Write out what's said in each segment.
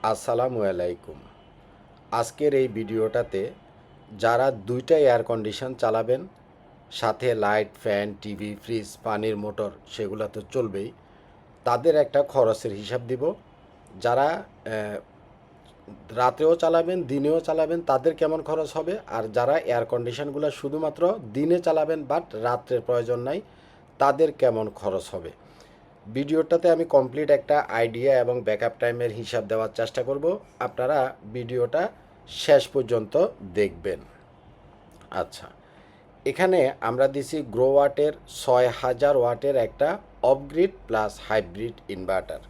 আসসালামু আলাইকুম। আজকের এই ভিডিওটাতে যারা দুইটা এয়ার কন্ডিশন চালাবেন, সাথে লাইট, ফ্যান, টিভি, ফ্রিজ, পানির মোটর সেগুলো তো চলবেই, তাদের একটা খরচের হিসাব দিব। যারা রাতেও চালাবেন, দিনেও চালাবেন, তাদের কেমন খরচ হবে, আর যারা এয়ার কন্ডিশনগুলো শুধুমাত্র দিনে চালাবেন বাট রাত্রের প্রয়োজন নাই, তাদের কেমন খরচ হবে। ভিডিওটাতে আমি কমপ্লিট একটা আইডিয়া এবং ব্যাকআপ টাইমের হিসাব দেওয়ার চেষ্টা করব। আপনারা ভিডিওটা শেষ পর্যন্ত দেখবেন। আচ্ছা, এখানে আমরা দিছি গ্রোওয়াটের ৬০০০ ওয়াটের একটা অফগ্রিড প্লাস হাইব্রিড ইনভার্টার।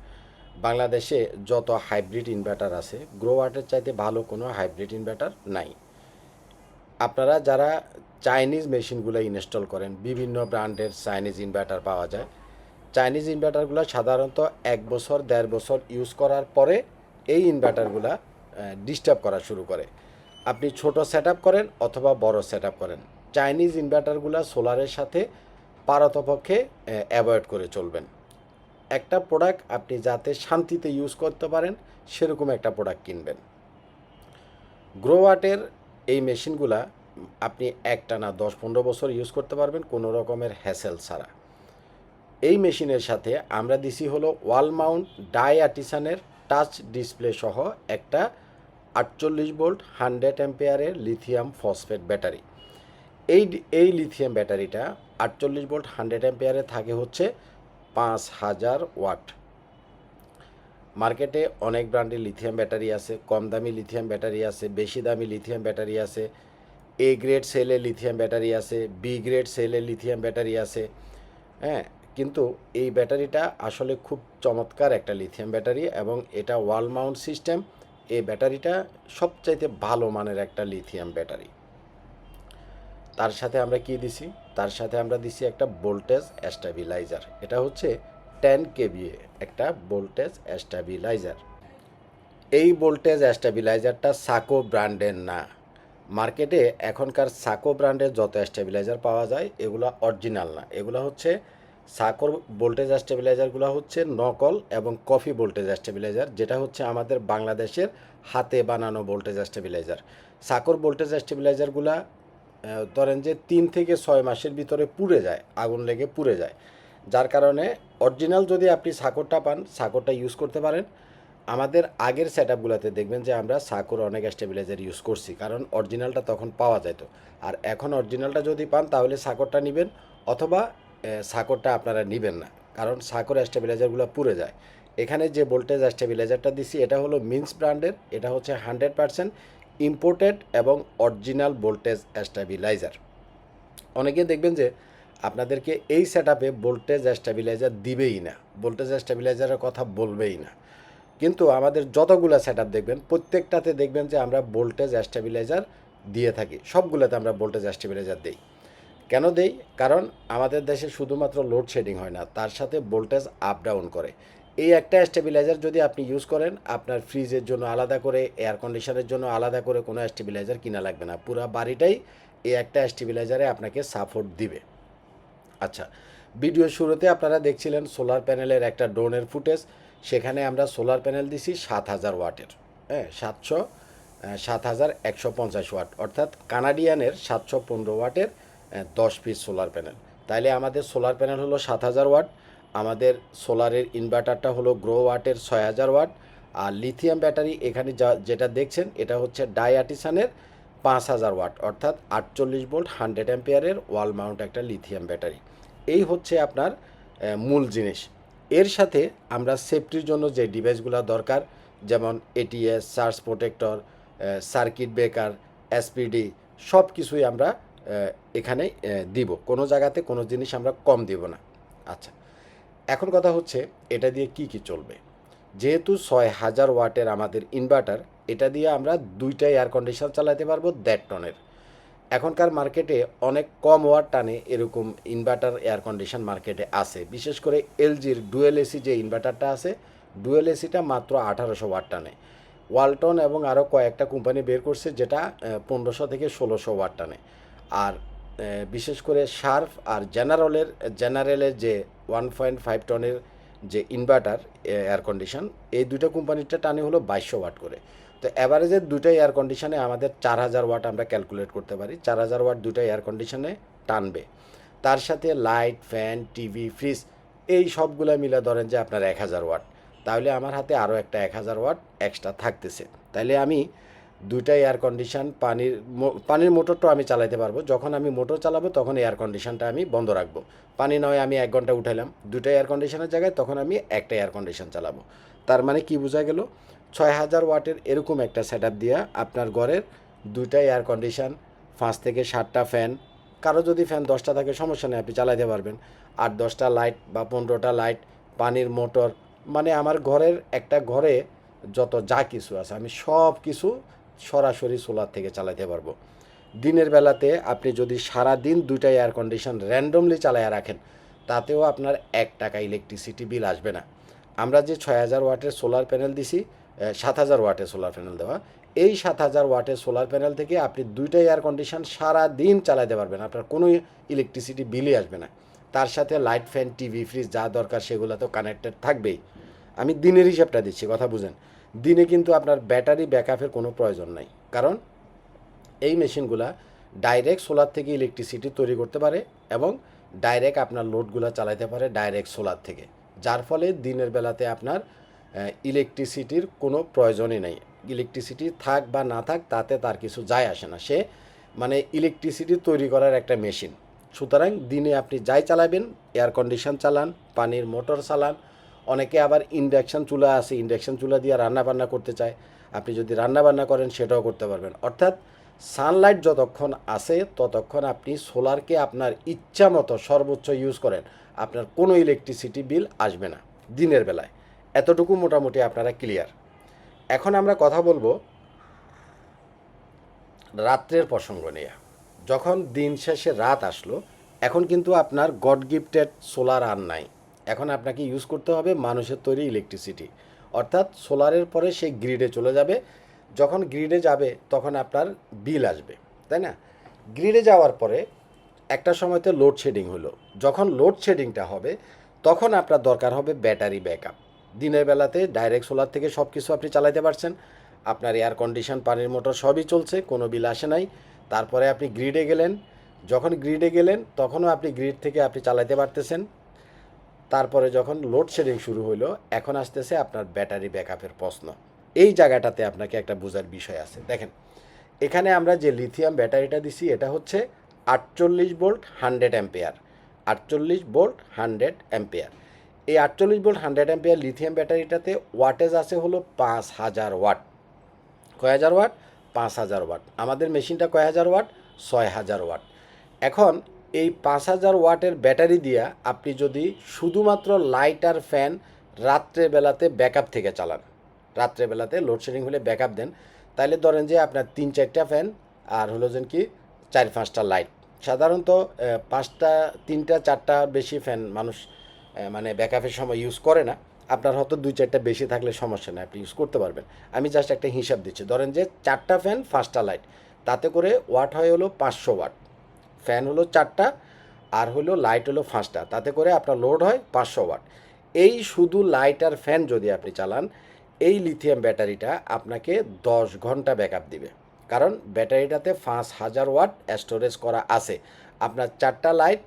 বাংলাদেশে যত হাইব্রিড ইনভার্টার আছে, গ্রোওয়াটের চাইতে ভালো কোনো হাইব্রিড ইনভার্টার নাই। আপনারা যারা চাইনিজ মেশিনগুলো ইনস্টল করেন, বিভিন্ন ব্র্যান্ডের চাইনিজ ইনভার্টার পাওয়া যায়। চাইনিজ ইনভার্টারগুলো সাধারণত ১ বছর ১.৫ বছর ইউজ করার পরে এই ইনভার্টারগুলো ডিস্টার্ব করা শুরু করে। আপনি ছোট সেট করেন অথবা বড় সেট করেন, চাইনিজ ইনভার্টারগুলো সোলারের সাথে পারতপক্ষে অ্যাভয়েড করে চলবেন। একটা প্রোডাক্ট আপনি যাতে শান্তিতে ইউজ করতে পারেন সেরকম একটা প্রোডাক্ট কিনবেন। গ্রোওয়াটের এই মেশিনগুলা আপনি একটানা ১০-১৫ বছর ইউজ করতে পারবেন কোনো রকমের হ্যাসেল ছাড়া। এই মেশিনের সাথে আমরা দিছি হলো ওয়াল মাউন্ট ডাইআর্টিসানের টাচ ডিসপ্লে সহ একটা ৪৮ ভোল্ট 100 অ্যাম্পিয়ারের লিথিয়াম ফসফেট ব্যাটারি। এই লিথিয়াম ব্যাটারিটা ৪৮ ভোল্ট 100 অ্যাম্পিয়ারে থাকে হচ্ছে ৫০০০ ওয়াট। মার্কেটে অনেক ব্র্যান্ডের লিথিয়াম ব্যাটারি আছে, কম দামি লিথিয়াম ব্যাটারি আছে, বেশি দামি লিথিয়াম ব্যাটারি আছে, এ গ্রেড সেলের লিথিয়াম ব্যাটারি আছে, বি গ্রেড সেলের লিথিয়াম ব্যাটারি আছে। হ্যাঁ, কিন্তু এই ব্যাটারিটা আসলে খুব চমৎকার একটা লিথিয়াম ব্যাটারি এবং এটা ওয়াল মাউন্ট সিস্টেম। এই ব্যাটারিটা সবচাইতে ভালো মানের একটা লিথিয়াম ব্যাটারি। তার সাথে আমরা কি দিছি? তার সাথে আমরা দিছি একটা ভোল্টেজ স্ট্যাবিলাইজার। এটা হচ্ছে 10 কেভিএ একটা ভোল্টেজ স্ট্যাবিলাইজার। এই ভোল্টেজ স্ট্যাবিলাইজারটা সাকো ব্র্যান্ডের না। মার্কেটে এখনকার সাকো ব্র্যান্ডের যত স্ট্যাবিলাইজার পাওয়া যায় এগুলো অরিজিনাল না। এগুলো হচ্ছে সাকোর ভোল্টেজ স্ট্যাবিলাইজারগুলো হচ্ছে নকল এবং কপি ভোল্টেজ স্ট্যাবিলাইজার, যেটা হচ্ছে আমাদের বাংলাদেশের হাতে বানানো ভোল্টেজ স্ট্যাবিলাইজার। সাকোর ভোল্টেজ স্ট্যাবিলাইজারগুলো ধরেন যে ৩ থেকে ৬ মাসের ভিতরে পুড়ে যায়, আগুন লেগে পুড়ে যায়। যার কারণে অরিজিনাল যদি আপনি সাকোরটা পান, সাকোরটা ইউজ করতে পারেন। আমাদের আগের সেট আপগুলোতে দেখবেন যে আমরা সাকোর অনেক স্টেবিলাইজার ইউজ করছি, কারণ অরিজিনালটা তখন পাওয়া যেত। আর এখন অরিজিনালটা যদি পান তাহলে সাকোরটা নেবেন, অথবা সাকোরটা আপনারা নেবেন না, কারণ সাকোর স্টেবিলাইজারগুলো পুড়ে যায়। এখানে যে ভোল্টেজ স্টেবিলাইজারটা দিচ্ছি এটা হলো মিন্স ব্র্যান্ডের। এটা হচ্ছে 100% ইম্পোর্টেড এবং অরিজিনাল ভোল্টেজ স্টেবিলাইজার। অনেকে দেখবেন যে আপনাদেরকে এই সেট আপে ভোল্টেজ স্টেবিলাইজার দিবেই না, ভোল্টেজ স্টেবিলাইজারের কথা বলবেই না। কিন্তু আমাদের যতগুলো সেট আপ দেখবেন প্রত্যেকটাতে দেখবেন যে আমরা ভোল্টেজ স্টেবিলাইজার দিয়ে থাকি। সবগুলোতে আমরা ভোল্টেজ স্টেবিলাইজার দিই। কেন দেই? কারণ আমাদের দেশে শুধুমাত্র লোডশেডিং হয় না, তার সাথে ভোল্টেজ আপ ডাউন করে। এই একটা স্টেবিলাইজার যদি আপনি ইউজ করেন, আপনার ফ্রিজের জন্য আলাদা করে, এয়ার কন্ডিশনের জন্য আলাদা করে কোনো স্টেবিলাইজার কিনা লাগবে না। পুরো বাড়িটাই এই একটা স্টেবিলাইজারে আপনাকে সাপোর্ট দিবে। আচ্ছা, ভিডিও শুরুতে আপনারা দেখছিলেন সোলার প্যানেলের একটা ড্রোনের ফুটেজ। সেখানে আমরা সোলার প্যানেল দিছি ৭০০০ ওয়াটের। হ্যাঁ, ৭১৫০ ওয়াট, অর্থাৎ কানাডিয়ানের ৭১৫ ওয়াটের 10 পিস সোলার প্যানেল। তাইলে আমাদের সোলার প্যানেল হলো ৭০০০ ওয়াট, আমাদের সোলারের ইনভার্টারটা হলো গ্রোওয়াটের ৬০০০ ওয়াট, আর লিথিয়াম ব্যাটারি এখানে যেটা দেখছেন এটা হচ্ছে ডাইআর্টিসানের ৫০০০ ওয়াট, অর্থাৎ ৪৮ ভোল্ট 100 অ্যাম্পিয়ারের ওয়াল মাউন্ট একটা লিথিয়াম ব্যাটারি। এই হচ্ছে আপনার মূল জিনিস। এর সাথে আমরা সেফটির জন্য যে ডিভাইসগুলো দরকার, যেমন ATS, charge protector, circuit breaker, SPD, সব কিছুই আমরা এখানে দিব। কোনো জায়গাতে কোনো জিনিস আমরা কম দিব না। আচ্ছা, এখন কথা হচ্ছে এটা দিয়ে কি কি চলবে। যেহেতু ৬০০০ ওয়াটের আমাদের ইনভার্টার, এটা দিয়ে আমরা দুইটা এয়ার কন্ডিশনার চালাতে পারবো ১.৫ টনের। এখনকার মার্কেটে অনেক কম ওয়াট টানে এরকম ইনভার্টার এয়ার কন্ডিশন মার্কেটে আছে। বিশেষ করে এলজির ডুয়েল এসি যে ইনভার্টারটা আছে, ডুয়েল এসিটা মাত্র ১৮০০ ওয়াট টানে। ওয়ালটন এবং আরও কয়েকটা কোম্পানি বের করছে যেটা ১৫০০ থেকে ১৬০০ ওয়াট টানে। আর বিশেষ করে শার্প আর জেনারেলের যে 1.5 টনের যে ইনভার্টার এয়ার কন্ডিশন, এই দুটো কোম্পানিটা টানে হলো 2200 ওয়াট করে। তো অ্যাভারেজের দুটো এয়ার কন্ডিশনে আমাদের 4000 ওয়াট আমরা ক্যালকুলেট করতে পারি। 4000 ওয়াট দুটো এয়ার কন্ডিশনে টানবে। তার সাথে লাইট, ফ্যান, টিভি, ফ্রিজ এই সবগুলো মিলে ধরেন যে আপনার 1000 ওয়াট। তাহলে আমার হাতে আরও একটা 1000 ওয়াট এক্সট্রা থাকতেছে। তাহলে আমি দুইটা এয়ার কন্ডিশন, পানির মোটরটা আমি চালাতে পারবো। যখন আমি মোটর চালাবো তখন এয়ার কন্ডিশনটা আমি বন্ধ রাখবো। পানি নয় আমি 1 ঘন্টা উঠাইলাম, দুটো এয়ার কন্ডিশনের জায়গায় তখন আমি একটা এয়ার কন্ডিশন চালাবো। তার মানে কি বোঝা গেল? 6000 ওয়াটের এরকম একটা সেট আপ দিয়া আপনার ঘরের দুইটা এয়ার কন্ডিশন, 5 থেকে 7টা ফ্যান, কারো যদি ফ্যান 10টা থাকে সমস্যা নেই, আপনি চালাতে পারবেন। 8-10টা লাইট বা 15টা লাইট, পানির মোটর, মানে আমার ঘরের একটা ঘরে যত যা কিছু আছে আমি সব কিছু সরাসরি সোলার থেকে চালাতে পারবো। দিনের বেলাতে আপনি যদি সারা দিন দুইটা এয়ার কন্ডিশন র্যান্ডমলি চালায়া রাখেন, তাতেও আপনার 1 টাকা ইলেকট্রিসিটি বিল আসবে না। আমরা যে 6000 ওয়াটের সোলার প্যানেল দিছি, 7000 ওয়াটের সোলার প্যানেল দেওয়া, এই 7000 ওয়াটের সোলার প্যানেল থেকে আপনি দুইটা এয়ার কন্ডিশন সারা দিন চালাতে পারবেন, আপনার কোনো ইলেকট্রিসিটি বিলই আসবে না। তার সাথে লাইট, ফ্যান, টিভি, ফ্রিজ যা দরকার সেগুলো তো কানেক্টেড থাকবেই। আমি দিনের হিসাবটা দিচ্ছি, কথা বুঝেন। দিনে কিন্তু আপনার ব্যাটারি ব্যাকআপের কোনো প্রয়োজন নাই, কারণ এই মেশিনগুলা ডাইরেক্ট সোলার থেকে ইলেকট্রিসিটি তৈরি করতে পারে এবং ডাইরেক্ট আপনার লোডগুলো চালাতে পারে ডাইরেক্ট সোলার থেকে, যার ফলে দিনের বেলাতে আপনার ইলেকট্রিসিটির কোনো প্রয়োজনই নেই। ইলেকট্রিসিটি থাক বা না থাক তাতে তার কিছু যায় আসে না, সে মানে ইলেকট্রিসিটি তৈরি করার একটা মেশিন। সুতরাং দিনে আপনি যাই চালাবেন, এয়ার কন্ডিশন চালান, পানির মোটর চালান, অনেকে আবার ইন্ডাকশান চুলা আছে, ইন্ডাকশান চুলা দিয়ে রান্না বান্না করতে চায়, আপনি যদি রান্না বান্না করেন সেটাও করতে পারবেন। অর্থাৎ সানলাইট যতক্ষণ আছে ততক্ষণ আপনি সোলারকে আপনার ইচ্ছা মতো সর্বোচ্চ ইউজ করেন, আপনার কোনো ইলেকট্রিসিটি বিল আসবে না দিনের বেলায়। এতটুকু মোটামুটি আপনারা ক্লিয়ার। এখন আমরা কথা বলবো রাত্রের প্রসঙ্গ নিয়ে। যখন দিন শেষে রাত আসলো, এখন কিন্তু আপনার গড গিফটেড সোলার আর নাই, এখন আপনাকে ইউজ করতে হবে মানুষের তৈরি ইলেকট্রিসিটি। অর্থাৎ সোলারের পরে সেই গ্রিডে চলে যাবে, যখন গ্রিডে যাবে তখন আপনার বিল আসবে, তাই না? গ্রিডে যাওয়ার পরে একটা সময়তে লোডশেডিং হলো, যখন লোডশেডিংটা হবে তখন আপনার দরকার হবে ব্যাটারি ব্যাকআপ। দিনের বেলাতে ডাইরেক্ট সোলার থেকে সব কিছু আপনি চালাতে পারছেন, আপনার এয়ার কন্ডিশন, পানির মোটর সবই চলছে, কোনো বিল আসে নাই। তারপরে আপনি গ্রিডে গেলেন, যখন গ্রিডে গেলেন তখনও আপনি গ্রিড থেকে আপনি চালাতে পারতেছেন। তারপরে যখন লোডশেডিং শুরু হলো, এখন আসতেছে আপনার ব্যাটারি ব্যাকআপের প্রশ্ন। এই জায়গাটাতে আপনাকে একটা বোঝার বিষয় আছে। দেখেন, এখানে আমরা যে লিথিয়াম ব্যাটারিটা দিছি এটা হচ্ছে 48 ভোল্ট 100 অ্যাম্পিয়ার। 48 volt 100 ampere. এই 48 ভোল্ট 100 অ্যাম্পিয়ার লিথিয়াম ব্যাটারিটাতে ওয়াটেজ আছে হলো 5000 ওয়াট। কয় হাজার ওয়াট? 5000 ওয়াট। আমাদের মেশিনটা কয় হাজার ওয়াট? 6000 ওয়াট। এখন এই 5000 ওয়াটের ব্যাটারি দিয়া আপনি যদি শুধুমাত্র লাইট আর ফ্যান রাত্রেবেলাতে ব্যাকআপ থেকে চালান, রাত্রেবেলাতে লোডশেডিং হলে ব্যাকআপ দেন, তাহলে ধরেন যে আপনার 3-4টা ফ্যান আর হলো যেন কি 4-5টা লাইট। সাধারণত 5টা, 3টা, 4টা বেশি ফ্যান মানুষ মানে ব্যাকআপের সময় ইউজ করে না। আপনার হয়তো 2-4টা বেশি থাকলে সমস্যা নেই, আপনি ইউজ করতে পারবেন। আমি জাস্ট একটা হিসাব দিচ্ছি, ধরেন যে 4টা ফ্যান 5টা লাইট, তাতে করে ওয়াট হয় হলো 500 ওয়াট। ফ্যান হলো 4টা আর হলো লাইট হলো 5টা, তাতে করে আপনার লোড হয় 500 ওয়াট। এই শুধু লাইট আর ফ্যান যদি আপনি চালান, এই লিথিয়াম ব্যাটারিটা আপনাকে 10 ঘন্টা ব্যাকআপ দিবে, কারণ ব্যাটারিটাতে 5000 ওয়াট স্টোরেজ করা আছে। আপনার 4টা লাইট,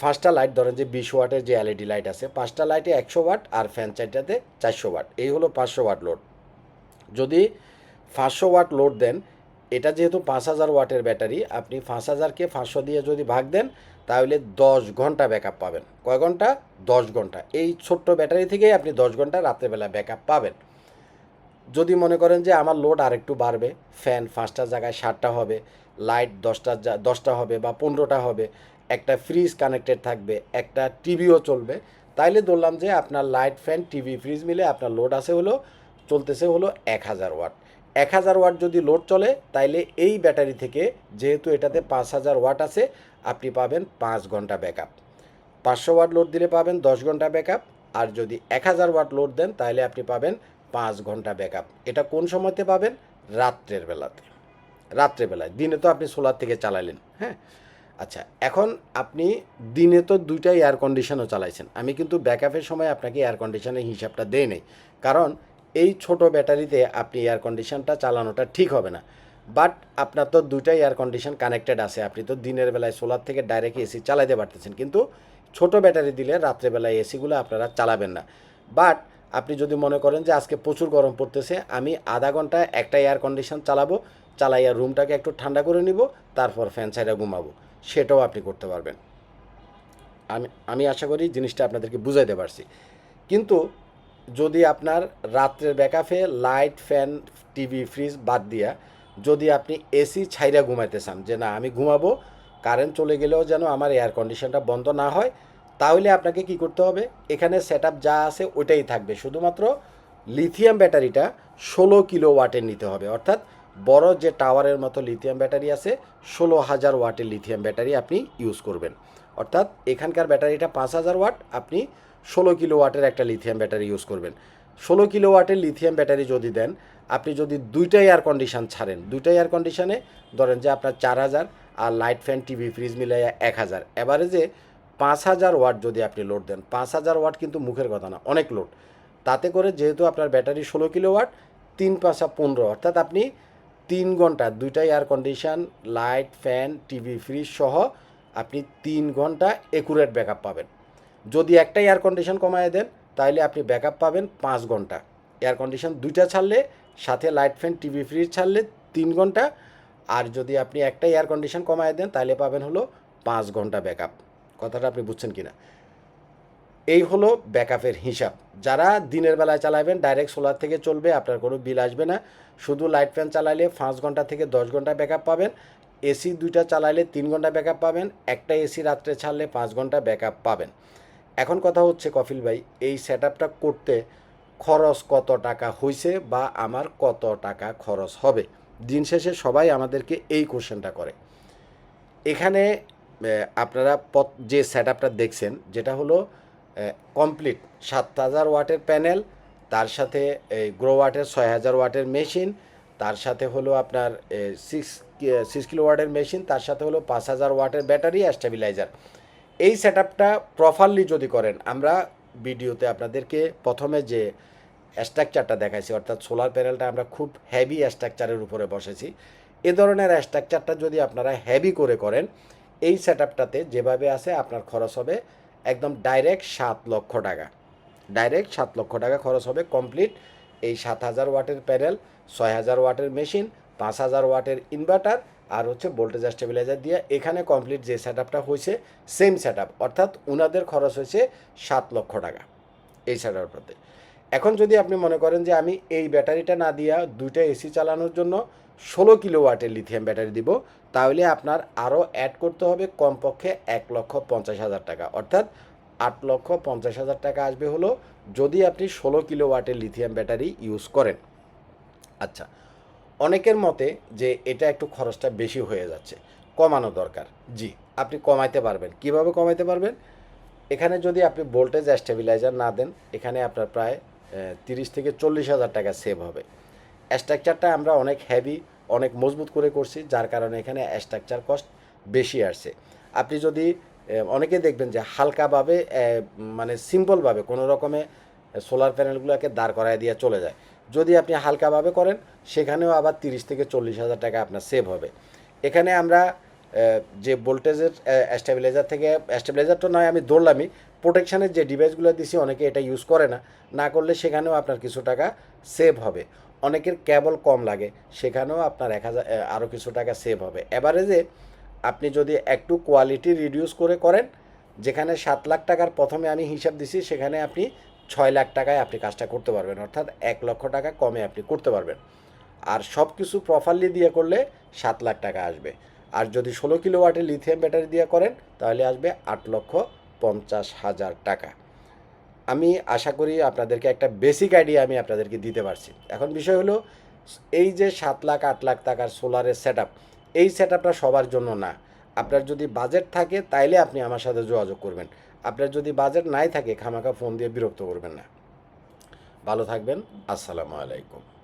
5টা লাইট ধরেন যে 20 ওয়াটের যে এলইডি লাইট আছে, 5টা লাইটে 100 ওয়াট আর ফ্যান 4টাতে 400 ওয়াট, এই হলো 500 ওয়াট লোড। যদি 500 ওয়াট লোড দেন, এটা যেহেতু 5000 ওয়াটের ব্যাটারি, আপনি 5000কে 500 দিয়ে যদি ভাগ দেন তাহলে 10 ঘন্টা ব্যাকআপ পাবেন। কয় ঘন্টা? 10 ঘন্টা। এই ছোট্ট ব্যাটারি থেকেই আপনি 10 ঘন্টা রাত্রেবেলা ব্যাকআপ পাবেন। যদি মনে করেন যে আমার লোড আরেকটু বাড়বে, ফ্যান 5টার জায়গায় 7টা হবে, লাইট 10টা হবে বা 15টা হবে, একটা ফ্রিজ কানেক্টেড থাকবে, একটা টিভিও চলবে, তাইলে ধরলাম যে আপনার লাইট, ফ্যান, টিভি, ফ্রিজ মিলে আপনার লোড আছে হলো, চলতেছে হলো 1000 ওয়াট। 1000 ওয়াট যদি লোড চলে তাইলে এই ব্যাটারি থেকে, যেহেতু এটাতে 5000 ওয়াট আছে, আপনি পাবেন 5 ঘন্টা ব্যাকআপ। 500 ওয়াট লোড দিলে পাবেন 10 ঘন্টা ব্যাকআপ, আর যদি 1000 ওয়াট লোড দেন তাহলে আপনি পাবেন 5 ঘন্টা ব্যাকআপ। এটা কোন সময়তে পাবেন? রাত্রের বেলাতে। রাত্রেবেলায়, দিনে তো আপনি সোলার থেকে চালালেন, হ্যাঁ। আচ্ছা, এখন আপনি দিনে তো ২টাই এয়ার কন্ডিশনও চালাইছেন। আমি কিন্তু ব্যাকআপের সময় আপনাকে এয়ার কন্ডিশনের হিসাবটা দেই নাই। কারণ এই ছোট ব্যাটারিতে আপনি এয়ার কন্ডিশনটা চালানোটা ঠিক হবে না। বাট আপনার তো ২টাই এয়ার কন্ডিশন কানেক্টেড আছে। আপনি তো দিনের বেলায় সোলার থেকে ডাইরেক্ট এসি চালাইতে পারতেছেন। কিন্তু ছোট ব্যাটারি দিলে রাত্রেবেলায় এসিগুলো আপনারা চালাবেন না। বাট আপনি যদি মনে করেন যে আজকে প্রচুর গরম পড়তেছে, আমি আধা ঘন্টা একটা এয়ার কন্ডিশন চালাবো, চালাইয়া রুমটাকে একটু ঠান্ডা করে নিব, তারপর ফ্যান ছাইড়া ঘুমাবো, সেটাও আপনি করতে পারবেন। আমি আশা করি জিনিসটা আপনাদেরকে বুঝাইতে পারছি। কিন্তু যদি আপনার রাত্রের ব্যাকআপে লাইট, ফ্যান, টিভি, ফ্রিজ বাদ দিয়া যদি আপনি এসি ছাইরা ঘুমাইতে চান, যে না আমি ঘুমাবো, কারেন্ট চলে গেলেও যেন আমার এয়ার কন্ডিশনটা বন্ধ না হয়, তাহলে আপনাকে কি করতে হবে, এখানে সেটআপ যা আছে ওইটাই থাকবে, শুধুমাত্র লিথিয়াম ব্যাটারিটা 16 কিলো ওয়াটের নিতে হবে। অর্থাৎ বড় যে টাওয়ারের মতো লিথিয়াম ব্যাটারি আছে, 16,000 ওয়াটের লিথিয়াম ব্যাটারি আপনি ইউজ করবেন। অর্থাৎ এখানকার ব্যাটারিটা 5,000 ওয়াট, আপনি 16 কিলো ওয়াটের একটা লিথিয়াম ব্যাটারি ইউজ করবেন। 16 কিলো ওয়াটের লিথিয়াম ব্যাটারি যদি দেন, আপনি যদি 2টা এয়ার কন্ডিশন ছাড়েন, 2টা এয়ার কন্ডিশনে ধরেন যে আপনার 4,000, আর লাইট, ফ্যান, টিভি, ফ্রিজ মিলাইয়া 1,000, এভারেজে 5,000 ওয়াট যদি আপনি লোড দেন, 5,000 ওয়াট কিন্তু মুখের কথা না, অনেক লোড। তাতে করে যেহেতু আপনার ব্যাটারি 16 কিলোওয়াট, 3×5 = 15, অর্থাৎ আপনি 3 ঘন্টা 2টা air condition, light, fan, TV, fridge সহ আপনি 3 ঘন্টা একুরেট ব্যাকআপ পাবেন। যদি একটা এয়ার কন্ডিশন কমায় দেন, তাহলে আপনি ব্যাকআপ পাবেন 5 ঘন্টা। এয়ার কন্ডিশন 2টা ছাড়লে, সাথে লাইট, ফ্যান, টিভি, ফ্রিজ ছাড়লে 3 ঘন্টা, আর যদি আপনি একটা এয়ার কন্ডিশন কমায় দেন, তাহলে পাবেন হলো 5 ঘন্টা ব্যাকআপ। কথাটা আপনি বুঝছেন কি না? এই হলো ব্যাকআপের হিসাব। যারা দিনের বেলায় চালাবেন, ডাইরেক্ট সোলার থেকে চলবে, আপনার কোনো বিল আসবে না। শুধু লাইট, ফ্যান চালাইলে 5 ঘন্টা থেকে 10 ঘন্টা ব্যাকআপ পাবেন। এসি 2টা চালাইলে 3 ঘন্টা ব্যাকআপ পাবেন। একটা এসি রাত্রে ছাড়লে 5 ঘন্টা ব্যাকআপ পাবেন। এখন কথা হচ্ছে কফিল ভাই, এই সেটআপটা করতে খরচ কত টাকা হইছে বা আমার কত টাকা খরচ হবে? দিন শেষে সবাই আমাদেরকে এই কোশ্চেনটা করে। এখানে আপনারা যে সেটআপটা দেখছেন, যেটা হলো কমপ্লিট 7,000 ওয়াটের প্যানেল, তার সাথে এই গ্রো ওয়াটের 6,000 ওয়াটের মেশিন, তার সাথে হলো আপনার 6 কিলোওয়াটের মেশিন, তার সাথে হলো 5,000 ওয়াটের ব্যাটারি স্টেবিলাইজার। এই সেটআপটা প্রপারলি যদি করেন, আমরা ভিডিওতে আপনাদেরকে প্রথমে যে স্ট্রাকচারটা দেখাইছি, অর্থাৎ সোলার প্যানেলটা আমরা খুব হেভি স্ট্রাকচারের উপরে বসেছি। এ ধরনের স্ট্রাকচারটা যদি আপনারা হেভি করে করেন, এই সেটআপটাতে যেভাবে আছে আপনার খরচ হবে একদম ডাইরেক্ট 7 লক্ষ টাকা। ডাইরেক্ট 7 লক্ষ টাকা খরচ হবে কমপ্লিট এই 7,000 ওয়াটের প্যানেল, 6,000 ওয়াটের মেশিন, 5,000 ওয়াটের ইনভার্টার, আর হচ্ছে ভোল্টেজ স্টেবিলাইজার দিয়ে এখানে কমপ্লিট যে সেটআপটা হয়েছে সেম সেটআপ, অর্থাৎ ওনাদের খরচ হয়েছে 7 লক্ষ টাকা এই সেটআপটাতে। এখন যদি আপনি মনে করেন যে আমি এই ব্যাটারিটা না দিয়া 2টা এসি চালানোর জন্য 16 কিলোওয়াটের লিথিয়াম ব্যাটারি দিব, তাহলে আপনার আরও অ্যাড করতে হবে কমপক্ষে 1,50,000 টাকা, অর্থাৎ 8,50,000 টাকা আসবে হলো যদি আপনি 16 কিলোওয়াটের লিথিয়াম ব্যাটারি ইউজ করেন। আচ্ছা, অনেকের মতে যে এটা একটু খরচটা বেশি হয়ে যাচ্ছে, কমানো দরকার। জি, আপনি কমাইতে পারবেন। কিভাবে কমাইতে পারবেন? এখানে যদি আপনি ভোল্টেজ স্টেবিলাইজার না দেন, এখানে আপনার প্রায় 30,000 থেকে 40,000 টাকা সেভ হবে। স্ট্রাকচারটা আমরা অনেক হেভি, অনেক মজবুত করে করছি, যার কারণে এখানে স্ট্রাকচার কস্ট বেশি আসছে। আপনি যদি অনেকে দেখবেন যে হালকাভাবে মানে সিম্পলভাবে কোনো রকমে সোলার প্যানেলগুলোকে দাঁড় করায় দিয়ে চলে যায়। যদি আপনি হালকাভাবে করেন, সেখানেও আবার 30,000 থেকে 40,000 টাকা আপনার সেভ হবে। এখানে আমরা যে ভোল্টেজের স্টেবিলাইজার থেকে, স্টেবিলাইজার তো নয় আমি ধরলামই, প্রোটেকশানের যে ডিভাইসগুলো দিছি অনেকে এটা ইউজ করে না, না করলে সেখানেও আপনার কিছু টাকা সেভ হবে। অনেকের কেবল কম লাগে, সেখানেও আপনার 1,000 আরও কিছু টাকা সেভ হবে। এভারেজে আপনি যদি একটু কোয়ালিটি রিডিউস করে করেন, যেখানে 7 লাখ টাকার প্রথমে আমি হিসাব দিছি, সেখানে আপনি 6 লাখ টাকায় আপনি কাজটা করতে পারবেন, অর্থাৎ 1 লক্ষ টাকা কমে আপনি করতে পারবেন। আর সব কিছু প্রপারলি দিয়ে করলে 7 লাখ টাকা আসবে। আর যদি 16 কিলোওয়াটের লিথিয়াম ব্যাটারি দিয়ে করেন, তাহলে আসবে 8,50,000 টাকা। আমি আশা করি আপনাদেরকে একটা বেসিক আইডিয়া আমি আপনাদেরকে দিতে পারছি। এখন বিষয় হলো, এই যে 7 লাখ 8 লাখ টাকার সোলারের সেটআপ, এই সেটআপটা সবার জন্য না। আপনার যদি বাজেট থাকে তাইলে আপনি আমার সাথে যোগাযোগ করবেন। আপনার যদি বাজেট নাই থাকে, খামাখা ফোন দিয়ে বিরক্ত করবেন না। ভালো থাকবেন। আসসালামু আলাইকুম।